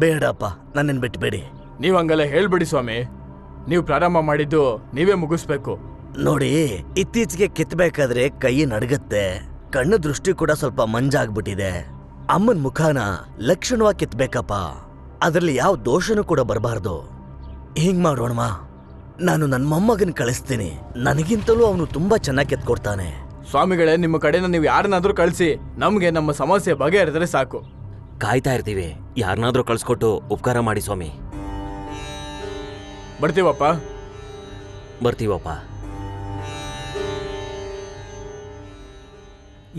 ಬೇಡಪ್ಪ, ನನ್ನನ್ನು ಬಿಟ್ಬೇಡಿ. ನೀವು ಹಂಗೆಲ್ಲ ಹೇಳ್ಬಿಡಿ ಸ್ವಾಮಿ. ನೀವು ಪ್ರಾರಂಭ ಮಾಡಿದ್ದು ನೀವೇ ಮುಗಿಸ್ಬೇಕು. ನೋಡಿ, ಇತ್ತೀಚೆಗೆ ಕಿತ್ಬೇಕಾದ್ರೆ ಕೈ ನಡಗತ್ತೆ, ಕಣ್ಣು ದೃಷ್ಟಿ ಕೂಡ ಸ್ವಲ್ಪ ಮಂಜಾಗ್ಬಿಟ್ಟಿದೆ. ಅಮ್ಮನ ಮುಖಾನ ಲಕ್ಷಣವಾಗಿ ಕಿತ್ಬೇಕಪ್ಪ, ಅದರಲ್ಲಿ ಯಾವ ದೋಷನೂ ಕೂಡ ಬರಬಾರ್ದು. ಹಿಂಗ್ ಮಾಡೋಣವಾ, ನಾನು ನನ್ನ ಮೊಮ್ಮಗನ್ ಕಳಿಸ್ತೀನಿ, ನನಗಿಂತಲೂ ಅವನು ತುಂಬಾ ಚೆನ್ನಾಗಿ ಕಿತ್ಕೊಡ್ತಾನೆ. ಸ್ವಾಮಿಗಳೇ, ನಿಮ್ಮ ಕಡೆನ ನೀವು ಯಾರನ್ನಾದ್ರೂ ಕಳಿಸಿ, ನಮ್ಗೆ ನಮ್ಮ ಸಮಸ್ಯೆ ಬಗೆಹರಿದ್ರೆ ಸಾಕು. ಕಾಯ್ತಾ ಇರ್ತೀವಿ, ಯಾರನ್ನಾದ್ರೂ ಕಳ್ಸ್ಕೊಟ್ಟು ಉಪಕಾರ ಮಾಡಿ ಸ್ವಾಮಿ. ಬರ್ತೀವಪ್ಪ. ಬರ್ತೀವಪ್ಪ.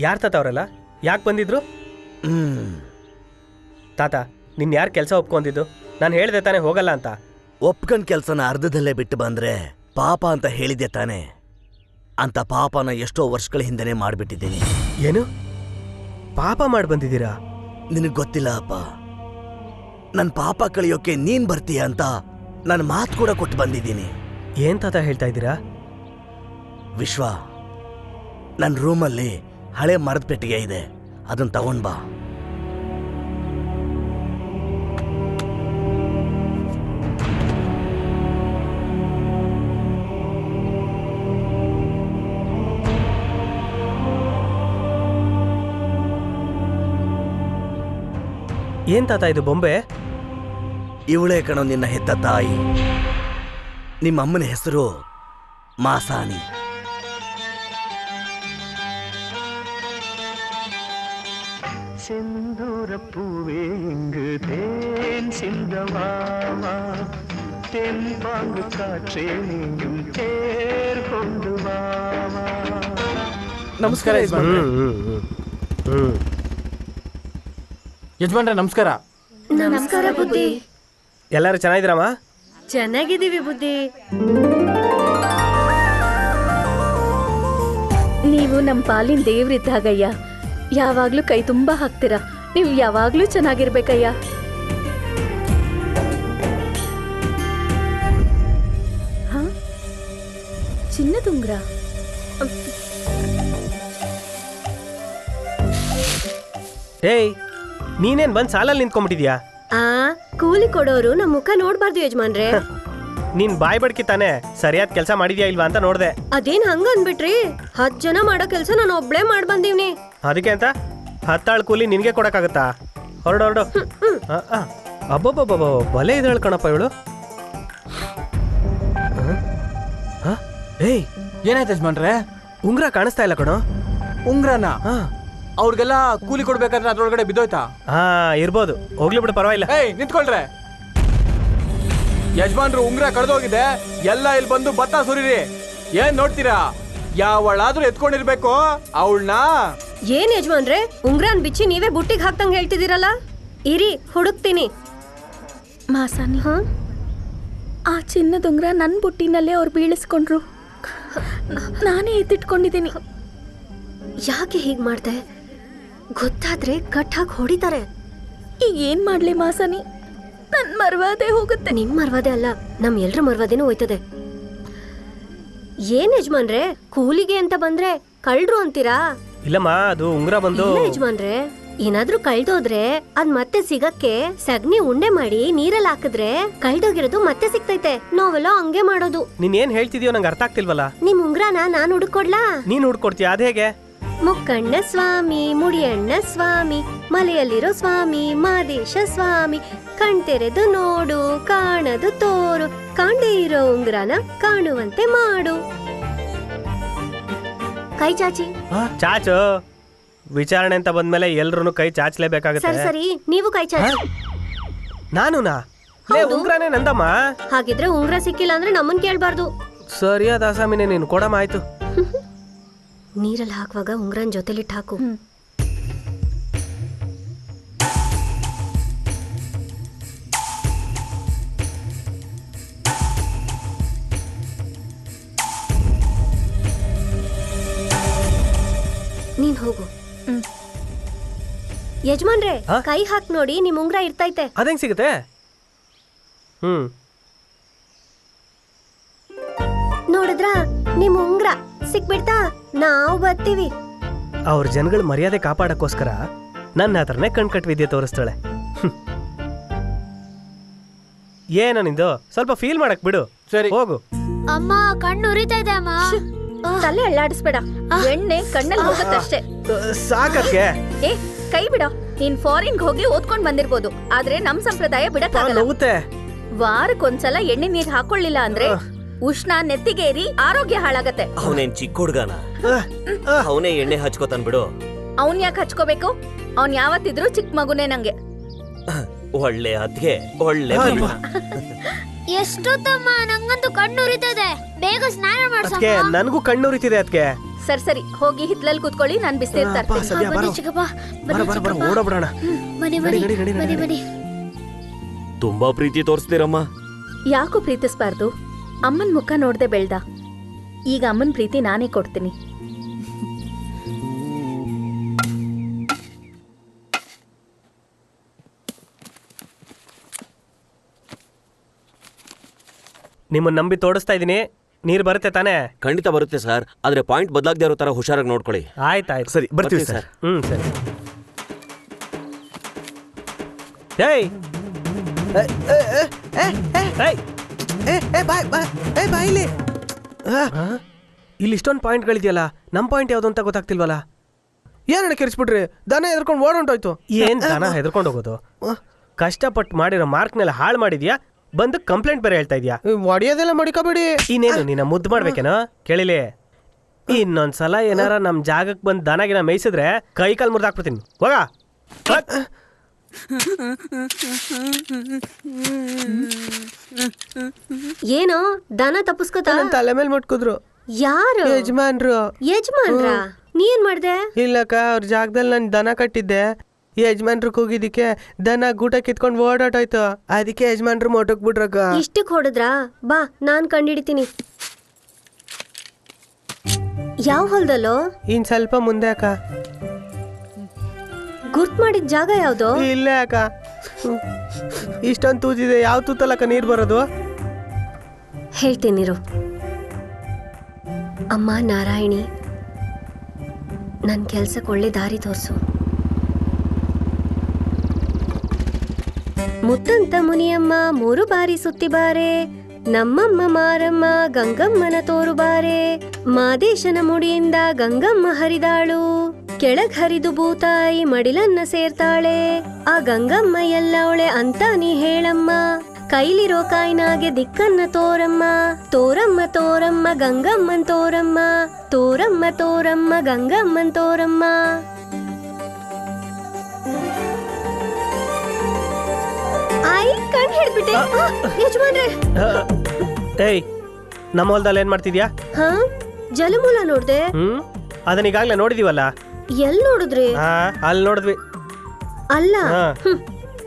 ಯಾರು ತಾತ ಅವರೆಲ್ಲ? ಯಾಕೆ ಬಂದಿದ್ರು? ತಾತ, ನಿನ್ನ ಯಾರು ಕೆಲಸ ಒಪ್ಕೊಂಡಿದ್ದು? ನಾನು ಹೇಳಿದೆ ತಾನೇ ಹೋಗಲ್ಲ ಅಂತ. ಒಪ್ಕೊಂಡ್ ಕೆಲ್ಸನ ಅರ್ಧದಲ್ಲೇ ಬಿಟ್ಟು ಬಂದ್ರೆ ಪಾಪ ಅಂತ ಹೇಳಿದೆ ತಾನೆ. ಅಂತ ಪಾಪನ ಎಷ್ಟೋ ವರ್ಷಗಳ ಹಿಂದೆನೆ ಮಾಡ್ಬಿಟ್ಟಿದ್ದೀನಿ. ಏನು ಪಾಪ ಮಾಡಿ ಬಂದಿದ್ದೀರಾ? ನಿನಗ್ ಗೊತ್ತಿಲ್ಲ ಅಪ್ಪ, ನನ್ನ ಪಾಪ ಕಳಿಯೋಕೆ ನೀನ್ ಬರ್ತೀಯ ಅಂತ ನನ್ನ ಮಾತು ಕೂಡ ಕೊಟ್ಟು ಬಂದಿದ್ದೀನಿ. ಏನ್ ತಾತ ಹೇಳ್ತಾ ಇದ್ದೀರಾ? ವಿಶ್ವ, ನನ್ನ ರೂಮಲ್ಲಿ ಹಳೆ ಮರದ ಪೆಟ್ಟಿಗೆ ಇದೆ, ಅದನ್ನ ತಗೊಂಡ್ ಬಾ. ಏನ್ ತಾತ ಇದು ಬೊಂಬೆ? ಇವಳೇ ಕಣೋ ನಿನ್ನ ಹೆತ್ತ ತಾಯಿ. ನಿಮ್ಮ ಅಮ್ಮನ ಹೆಸರು ಮಾಸಾಣಿ. செந்தூர பூவே இங்கு தேன் சிந்தவாமா, தென்பாங்கு காற்றே நீயும் தேர் கொண்டு வாமா. ನಮಸ್ಕಾರ ಯಜಮಾನ್ರೆ. ಯಜಮಾನ್ರೆ ನಮಸ್ಕಾರ. ನಮಸ್ಕಾರ ಬುದ್ಧಿ. ಎಲ್ಲರೂ ಚೆನ್ನಾಗಿದ್ದೀರಮ್ಮ? ಚೆನ್ನಾಗಿದ್ದೀವಿ ಬುದ್ಧಿ. ನೀವು ನಮ್ಮ ಪಾಲಿನ ದೇವ್ರಿದ್ದಾಗಯ್ಯ, ಯಾವಾಗ್ಲೂ ಕೈ ತುಂಬಾ ಹಾಕ್ತೀರಾ. ನೀವು ಯಾವಾಗ್ಲೂ ಚೆನ್ನಾಗಿರ್ಬೇಕಯ್ಯ. ಹ? ಚಿನ್ನದ ಉಂಗ್ರ? ಏಯ್, ನೀನೇನ್ ಬಂದ್ ಸಾಲಲ್ಲಿ ನಿಂತ್ಕೊಂಡ್ಬಿಟ್ಟಿದ್ಯಾ? ಕೂಲಿ ಕೊಡೋರು ನಮ್ಮ ಮುಖ ನೋಡ್ಬಾರ್ದು ಯಜಮಾನ್ರೆ. ನೀನ್ ಬಾಯ್ ಬಡ್ಕಿ ತಾನೆ, ಸರಿಯಾದ ಕೆಲಸ ಮಾಡಿದ್ಯಾ ಇಲ್ವಾ ಅಂತ ನೋಡ್ದೆ. ಅದೇನ್ ಹಂಗ ಅನ್ಬಿಟ್ರಿ? 10 ಜನ ಮಾಡೋ ಕೆಲ್ಸ ನಾನು ಒಬ್ಳೇ ಮಾಡ್ ಬಂದೀವ್ನಿ. ಅದಕ್ಕೆ ಅಂತ 10 ಆಳ್ ಕೂಲಿ ನಿನ್ಗೆ ಕೊಡಕ್ಕಾಗತ್ತಾ? ಹೊರಡು. ಅಬ್ಬಬ್ಬಬ್ಬ, ಬಲೆ ಇದ್ದಾಳ ಕಣಪ್ಪ ಇವಳು. ಏಯ್, ಏನಾಯ್ತು ಯಜಮಾನ್ರೆ? ಉಂಗ್ರ ಕಾಣಿಸ್ತಾ ಇಲ್ಲ ಕಣೋ. ಉಂಗ್ರನ ಅವ್ರಿಗೆಲ್ಲ ಕೂಲಿ ಕೊಡ್ಬೇಕಾದ್ರೆ ಅದ್ರೊಳಗಡೆ ಬಿದ್ದೋಯ್ತಾ? ಇರ್ಬೋದು, ಹೋಗ್ಲಿ ಬಿಡು, ಪರವಾಗಿಲ್ಲ. ಏಯ್ ನಿಂತ್ಕೊಳ್ರೆ. ಯಜಮಾನ್ರು ಉಂಗ್ರ ಕಳೆದೋಗಿದೆ, ಎಲ್ಲ ಇಲ್ಲಿ ಬಂದು ಭತ್ತ ಸುರಿರಿ. ಏನ್ ನೋಡ್ತೀರಾ? ಯಾವಳಾದ್ರೂ ಎತ್ಕೊಂಡಿರ್ಬೇಕು ಅವಳನ್ನ. ಏನ್ ಯಜಮಾನ್ರೆ, ಉಂಗ್ರನ್ ಬಿಚ್ಚಿ ನೀವೇ ಬುಟ್ಟಿಗೆ ಹಾಕ್ತಂಗ್ ಹೇಳ್ತಿದ್ದೀರಲ್ಲ? ಇರಿ, ಹುಡುಕ್ತೀನಿ. ಮಾಸಾನಿ, ಆ ಚಿನ್ನದ ಉಂಗ್ರ ನನ್ನ ಬುಟ್ಟಿನಲ್ಲೇ ಅವ್ರು ಬೀಳಿಸ್ಕೊಂಡ್ರು. ನಾನೇ ಎತ್ತಿಟ್ಕೊಂಡಿದ್ದೀನಿ. ಯಾಕೆ ಹೀಗ್ ಮಾಡ್ದೆ? ಗೊತ್ತಾದ್ರೆ ಕಟ್ಟಾಗಿ ಹೊಡಿತಾರೆ. ಈಗ ಏನ್ ಮಾಡ್ಲಿ ಮಾಸಾನಿ? ನನ್ ಮರ್ವಾದೆ ಹೋಗುತ್ತೆ. ನಿಮ್ ಮರ್ವಾದೆ ಅಲ್ಲ, ನಮ್ ಎಲ್ರ ಮರ್ವಾದೇನೂ ಹೋಯ್ತದೆ. ಏನ್ ಯಜಮಾನ್ರೆ, ಕೂಲಿಗೆ ಅಂತ ಬಂದ್ರೆ ಕಳ್ರು ಅಂತೀರಾ? ಇಲ್ಲಮ್ಮ, ಅದು ಉಂಗ್ರ ಬಂದು. ಇಲ್ಲ ಯಜಮಾನ್ರೆ, ಏನಾದ್ರೂ ಕಳ್ದೋದ್ರೆ ಅದ್ ಮತ್ತೆ ಸಿಗಕ್ಕೆ ಸಗಣಿ ಉಂಡೆ ಮಾಡಿ ನೀರಲ್ಲಿ ಹಾಕಿದ್ರೆ ಕಳ್ದೋಗಿರೋದು ಮತ್ತೆ ಸಿಗ್ತೈತೆ. ನಾವೆಲ್ಲ ಹಂಗೆ ಮಾಡೋದು. ನೀನ್ ಏನ್ ಹೇಳ್ತಿದ್ಯೋ ನಂಗೆ ಅರ್ಥ ಆಗ್ತಿಲ್ವಲ್ಲ. ನಿಮ್ ಉಂಗ್ರನ ನಾನ್ ಹುಡುಕೊಡ್ಲಾ? ನೀನ್ ಹುಡ್ಕೊಡ್ತೀಯ, ಅದ್ ಹೇಗೆ? ಮುಕ್ಕಣ್ಣ ಸ್ವಾಮಿ, ಮುಡಿಯಣ್ಣ ಸ್ವಾಮಿ, ಮಲೆಯಲ್ಲಿರೋ ಸ್ವಾಮಿ, ಮಾದೇಶ ಸ್ವಾಮಿ, ಕಣ್ತೆರೆದು ನೋಡು, ಕಾಣದು ತೋರು, ಕಾಣದೇ ಇರೋ ಉಂಗ್ರನ ಕಾಣುವಂತೆ ಮಾಡು. ಕೈ ಚಾಚಿ. ಚಾಚು, ವಿಚಾರಣೆ ಅಂತ ಬಂದ್ಮೇಲೆ ಎಲ್ರು ಕೈ ಚಾಚಲೇಬೇಕಾಗತ್ತೆ. ಸರಿ ಸರಿ, ನೀವು ಕೈ ಚಾಚಿ. ನಾನುನಾ? ಉಂಗ್ರನೇ ನಂದಮ್ಮ. ಹಾಗಿದ್ರೆ ಉಂಗ್ರ ಸಿಕ್ಕಿಲ್ಲ ಅಂದ್ರೆ ನಮ್ಮನ್ ಕೇಳ್ಬಾರ್ದು. ಸರಿಯಾದ ಆಸಾಮಿನೇ, ನೀನು ಕೊಡಮ್ಮ. ಆಯ್ತು. ನೀರಲ್ಲಿ ಹಾಕುವಾಗ ಉಂಗ್ರನ್ ಜೊತೆಲಿಟ್ಟು ಹಾಕು. ನೀನ್ ಹೋಗು. ಯಜಮಾನ್ರೆ, ಕೈ ಹಾಕ್ ನೋಡಿ, ನಿಮ್ ಉಂಗ್ರ ಇರ್ತೈತೆ. ಅದೇಂಗ್ ಸಿಗುತ್ತೆ? ನೋಡಿದ್ರ, ನಿಮ್ ಉಂಗ್ರ ಸಿಕ್ಬಿಡ್ತಾ? ನಾವು ಬರ್ತೀವಿ. ಅವ್ರ ಜನಗಳ ಮರ್ಯಾದೆ ಕಾಪಾಡಕ್ಕೋಸ್ಕರ ನನ್ನ ಹತ್ರನೇ ಕಣ್ಕಟ್ ವಿದ್ಯೆ ತೋರಿಸ್ತಾಳೆ. ಏನೋ ನಿಂದು ಸ್ವಲ್ಪ ಫೀಲ್ ಮಾಡಕ್ ಬಿಡು. ಸರಿ. ಹೋಗು. ಅಮ್ಮ ಕಣ್ಣು ಉರಿತಾ ಇದೆ ಅಮ್ಮ. ತಲೆ ಅಳ್ಳಾಡಿಸ್ಬೇಡ, ಎಣ್ಣೆ ಕಣ್ಣಲ್ಲಿ ಹೋಗುತ್ತಷ್ಟೇ. ಸಾಕಕ್ಕೆ ಏ ಕೈ ಬಿಡ. ನೀನ್ ಫಾರಿನ್ಗೆ ಹೋಗಿ ಓದ್ಕೊಂಡ್ ಬಂದಿರ್ಬೋದು, ಆದ್ರೆ ನಮ್ ಸಂಪ್ರದಾಯ ಬಿಡಕ್ಕಾಗಲ್ಲ. ನೋವುತ್ತೆ. ವಾರಕ್ಕೊಂದ್ಸಲ ಎಣ್ಣೆ ನೀರ್ ಹಾಕೊಳ್ಳಿಲ್ಲ ಅಂದ್ರೆ ಉಷ್ಣ ನೆತ್ತಿಗೇರಿ ಆರೋಗ್ಯ ಹಾಳಾಗತ್ತೆ. ಅವನೇನ್ ಚಿಕ್ಕ ಹುಡ್ಗನ, ಅವನೇ ಎಣ್ಣೆ ಹಚ್ಕೋತಾನ್ ಬಿಡು. ಅವ್ನ್ ಯಾಕೆ ಹಚ್ಕೋಬೇಕು? ಅವ್ನ್ ಯಾವತ್ತಿದ್ರು ಚಿಕ್ಕ ಮಗುನೇ ನಂಗೆ. ಒಳ್ಳೆ ಅದ್ಗೆ ಒಳ್ಳೆ ಎಷ್ಟೊತ್ತಮ್ಮ, ನಂಗಂತೂ ಕಣ್ಣು ಉರಿತದೆ. ಬೇಗ ಸ್ನಾನ ಅದಕ್ಕೆ ನನಗೂ ಕಣ್ಣು ಉರಿತಿದೆ. ಅದಕ್ಕೆ ಸರಿ ಹೋಗಿ ಹಿತ್ಲಲ್ಲಿ ಕೂತ್ಕೊಳ್ಳಿ, ನಾನ್ ಬಿಸ್ತಿರ್ತಾ ಇರ್ತೀನಿ. ಓಡೋಬಿಡೋಣ. ತುಂಬಾ ಪ್ರೀತಿ ತೋರಿಸ್ತೀರಮ್ಮ. ಯಾಕೋ ಪ್ರೀತಿಸ್ಬಾರ್ದು? ಅಮ್ಮನ್ ಮುಖ ನೋಡ್ದೆ ಬೆಳ್ದ. ಈಗ ಅಮ್ಮನ್ ಪ್ರೀತಿ ನಾನೇ ಕೊಡ್ತೀನಿ. ನಿಮ್ಮನ್ನ ನಂಬಿ ತೋಡಿಸ್ತಾ ಇದೀನಿ. ನೀರು ಬರುತ್ತೆ ತಾನೇ? ಖಂಡಿತ ಬರುತ್ತೆ ಸರ್, ಆದ್ರೆ ಪಾಯಿಂಟ್ ಬದಲಾಗದೇ ಇರೋ ತರ ಹುಷಾರಾಗಿ ನೋಡ್ಕೊಳ್ಳಿ. ಆಯ್ತಾಯ್ತು. ಸರಿ ಬರ್ತೀವಿ ಸರ್. ಸರಿ. ಏಯ್ ಇಲ್ಲಿ ಇಷ್ಟೊಂದು ಪಾಯಿಂಟ್ಗಳಿದೆಯಲ್ಲ, ನಮ್ ಪಾಯಿಂಟ್ ಯಾವ್ದು ಅಂತ ಗೊತ್ತಾಗ್ತಿಲ್ವಲ್ಲ. ಏನಣ್ಣ ಕೆರಿಸ್ಬಿಟ್ರಿ? ದನ ಎದ್ಕೊಂಡು ಓಡೋಂಟೋಯ್ತು. ಏನ್ ದನ ಹೆದರ್ಕೊಂಡು ಹೋಗೋದು? ಕಷ್ಟಪಟ್ಟು ಮಾಡಿರೋ ಮಾರ್ಕ್ನೆಲ್ಲ ಹಾಳು ಮಾಡಿದ್ಯಾ, ಬಂದು ಕಂಪ್ಲೇಂಟ್ ಬೇರೆ ಹೇಳ್ತಾ ಇದ್ಯಾ. ಒಡೆಯೋದೆಲ್ಲ ಮಡಿಕೋಬೇಡಿ. ಇನ್ನೇನು ನಿನ್ನ ಮುದ್ದು ಮಾಡ್ಬೇಕೇನೋ? ಕೇಳಿಲಿ, ಇನ್ನೊಂದ್ಸಲ ಏನಾರ ನಮ್ ಜಾಗಕ್ಕೆ ಬಂದು ದನಗಿನ ಮೇಯಿಸಿದ್ರೆ ಕೈ ಕಾಲು ಮುರಿದಾಕ್ಬಿಡ್ತೀನಿ. ಹೋಗ. ಏನೋ ದನ ತಪ್ಪಿಸ್ಕೋತ ತಲೆ ಮೇಲೆ ಮುಟ್ಕಿದ್ರು. ಯಾರು? ಯಜಮಾನ್ರು. ಯಜಮಾನ್ರ? ನೀನ್ ಮಾಡ್ದೆ? ಇಲ್ಲಕ್ಕ, ಅವ್ರ ಜಾಗದಲ್ಲಿ ನಾನು ದನ ಕಟ್ಟಿದ್ದೆ. ಯಜಮಾನ್ರು ಕೂಗಿದಕ್ಕೆ ದನ ಗೂಟ ಕಿತ್ಕೊಂಡು ಓಡಾಟೋಯ್ತು. ಅದಕ್ಕೆ ಯಜಮಾನ್ರು ಮೊಟಕ್ ಬಿಟ್ರಕ್ಕ. ಇಷ್ಟಕ್ ಹೊಡೆದ್ರಾ? ಬಾ ನಾನ್ ಕಂಡಿಡಿತೀನಿ. ಯಾವ ಹೊಲ್ದಲ್ಲೋ? ಇನ್ ಸ್ವಲ್ಪ ಮುಂದೆ ಅಕ್ಕ. ಗುರ್ತ್ ಮಾಡಿದ ಜಾಗ ಯಾವ್ದು? ಇಲ್ಲೇ ಅಕ್ಕ. ಇಷ್ಟೊಂದು ತೂಜಿದೆ, ಯಾವ ತೂತಲ್ಲಕ್ಕ ನೀರು ಬರೋದು? ಹೇಳ್ತೀನಿರು. ಅಮ್ಮ ನಾರಾಯಣಿ, ನನ್ ಕೆಲ್ಸಕ್ಕೆ ಒಳ್ಳೆ ದಾರಿ ತೋರ್ಸು. ಮುತ್ತಂತ ಮುನಿಯಮ್ಮ 3 ಬಾರಿ ಸುತ್ತಿ ಬಾರೆ, ನಮ್ಮಮ್ಮ ಮಾರಮ್ಮ ಗಂಗಮ್ಮನ ತೋರು ಬಾರೆ. ಮಾದೇಶನ ಮುಡಿಯಿಂದ ಗಂಗಮ್ಮ ಹರಿದಾಳು, ಕೆಳಗ್ ಹರಿದು ಭೂತಾಯಿ ಮಡಿಲನ್ನ ಸೇರ್ತಾಳೆ. ಆ ಗಂಗಮ್ಮ ಎಲ್ಲವಳೆ ಅಂತ ನೀ ಹೇಳಮ್ಮ. ಕೈಲಿರೋ ಕಾಯಿನಾಗೆ ದಿಕ್ಕನ್ನ ತೋರಮ್ಮ. ತೋರಮ್ಮ ತೋರಮ್ಮ ಗಂಗಮ್ಮನ್ ತೋರಮ್ಮ. ತೋರಮ್ಮ ತೋರಮ್ಮ ಗಂಗಮ್ಮನ್ ತೋರಮ್ಮ. ಆಯ್ ಕಣ್ ಹಿಡ್ಬಿಟ್ಟೆ. ಯಜಮಾನ್ರೆ. ಏಯ್, ನಮ್ಮ ಹೊಲ್ದಲ್ಲಿ ಏನ್ ಮಾಡ್ತಿದ್ಯಾ? ಹಾ, ಜಲಮೂಲ ನೋಡ್ದೆ. ಅದನ್ನ ಈಗಾಗ್ಲೇ ನೋಡಿದೀವಲ್ಲ. ಎಲ್ ನೋಡಿದ್ರಿ? ಅಲ್ಲಿ ನೋಡಿದ್ವಿ. ಅಲ್ಲ,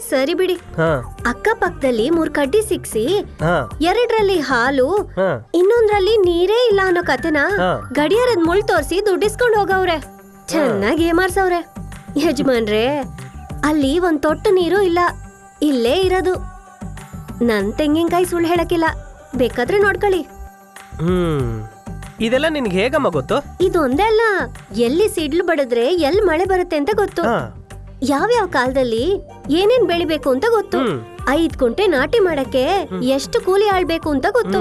ಸರಿ ಬಿಡಿ. ಹಾ, ಅಕ್ಕಪಕ್ಕದಲ್ಲಿ 3 ಕಡ್ಡಿ ಸಿಕ್ಸಿ, ಹಾ, 2ರಲ್ಲಿ ಹಾಲು, ಹಾ, ಇನ್ನೊಂದ್ರಲ್ಲಿ ನೀರೇ ಇಲ್ಲ ಅನ್ನೋ ಕತೆನ ಹಾ. ಗಡಿಯಾರದ ಮುಳ್ ತೋರ್ಸಿ ದುಡ್ಡಿಸ್ಕೊಂಡ್ ಹೋಗವ್ರೆ. ಚೆನ್ನಾಗಿ ಏಮಾರ್ಸವ್ರೆ. ಯಜಮಾನ್ರೆ, ಅಲ್ಲಿ ಒಂದ್ ತೊಟ್ಟು ನೀರು ಇಲ್ಲ. ಇಲ್ಲೇ ಇರೋದು. ನನ್ ತೆಂಗಿನಕಾಯಿ ಸುಳ್ಳು ಹೇಳಕ್ಕಿಲ್ಲ, ಬೇಕಾದ್ರೆ ನೋಡ್ಕೊಳ್ಳಿ. ಇದೆಲ್ಲ ನಿನ್ಗೆ ಹೇಗಮ್ಮ ಗೊತ್ತು? ಇದೊಂದೇ ಅಲ್ಲ, ಎಲ್ಲಿ ಸಿಡ್ಲು ಬಡಿದ್ರೆ ಎಲ್ಲಿ ಮಳೆ ಬರುತ್ತೆ ಅಂತ ಗೊತ್ತು. ಯಾವ್ಯಾವ ಕಾಲದಲ್ಲಿ ಏನೇನ್ ಬೆಳಿಬೇಕು ಅಂತ ಗೊತ್ತು. 5 ಕುಂಟೆ ನಾಟಿ ಮಾಡಕ್ಕೆ ಎಷ್ಟು ಕೂಲಿ ಆಳ್ಬೇಕು ಅಂತ ಗೊತ್ತು.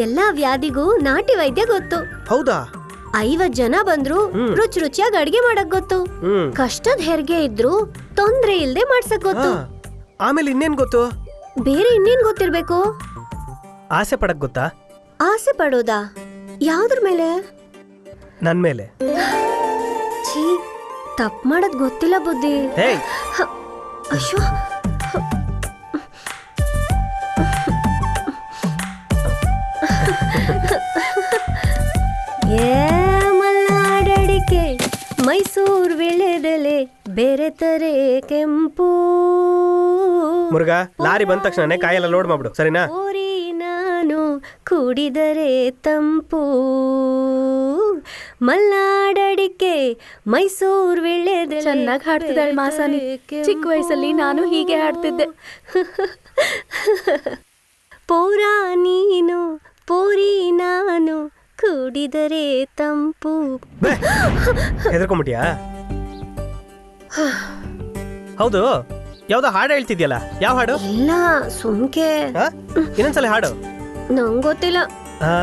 ಎಲ್ಲಾ ವ್ಯಾಧಿಗೂ ನಾಟಿ ವೈದ್ಯ ಗೊತ್ತು. ಹೌದಾ? 50 ಜನ ಬಂದ್ರು ರುಚಿ ರುಚಿಯಾಗಿ ಅಡ್ಗೆ ಮಾಡಕ್ ಗೊತ್ತು. ಕಷ್ಟದ ಹೆರಿಗೆ ಇದ್ರು ತೊಂದ್ರೆ ಇಲ್ದೆ ಮಾಡ್ಸಕ್ ಗೊತ್ತು. ಆಮೇಲೆ ಇನ್ನೇನ್ ಗೊತ್ತು? ಬೇರೆ ಇನ್ನೇನ್ ಗೊತ್ತಿರ್ಬೇಕು? ಆಸೆ ಪಡಕ್ ಗೊತ್ತಾ? ಆಸೆ ಪಡೋದಾ? ಯಾವ್ದ್ರ ಮೇಲೆ? ನನ್ ಮೇಲೆ. ಛೀ, ತಪ್ಪು ಮಾಡೋದ್ ಗೊತ್ತಿಲ್ಲ ಬುದ್ಧಿ. ಅಶ್ವ, ಮಲ್ನಾಡಡಿಕೆ ಮೈಸೂರು ವಿಳೆದೆಲೆ ಬೇರೆ ತಾರೆ ಕೆಂಪು. ಮುರುಘಾ, ಲಾರಿ ಬಂದ ತಕ್ಷಣ ಕಾಯೆಲ್ಲ ಲೋಡ್ ಮಾಡ್ಬಿಡು, ಸರಿನಾ? ಓರಿ ನಾನು ಕುಡಿದರೆ ತಂಪು, ಮಲ್ನಾಡಡಿಕೆ ಮೈಸೂರು ವಿಳೆದೆಲೆ. ಚೆನ್ನಾಗಿ ಹಾಡ್ತಿದ್ದಾಳೆ ಮಾಸಾನಿ. ಚಿಕ್ಕ ವಯಸ್ಸಲ್ಲಿ ನಾನು ಹೀಗೆ ಹಾಡ್ತಿದ್ದೆ. ಪೌರ ನೀನು ಪೋರಿ ನಾನು ಕುಡಿದರೆ ತಂಪು. ಹೆದರ್ಕೊಂಬಿಟ್ಯಾ? ಹೌದು, ಯಾವ್ದೋ ಹಾಡು ಹೇಳ್ತಿದ್ಯಲ್ಲ, ಯಾವ ಹಾಡು? ಇಲ್ಲ ಸುಮ್ಕೆ ಇನ್ನೊಂದ್ಸಲ ಹಾಡು. ನಂಗ್ ಗೊತ್ತಿಲ್ಲ. ಹಾ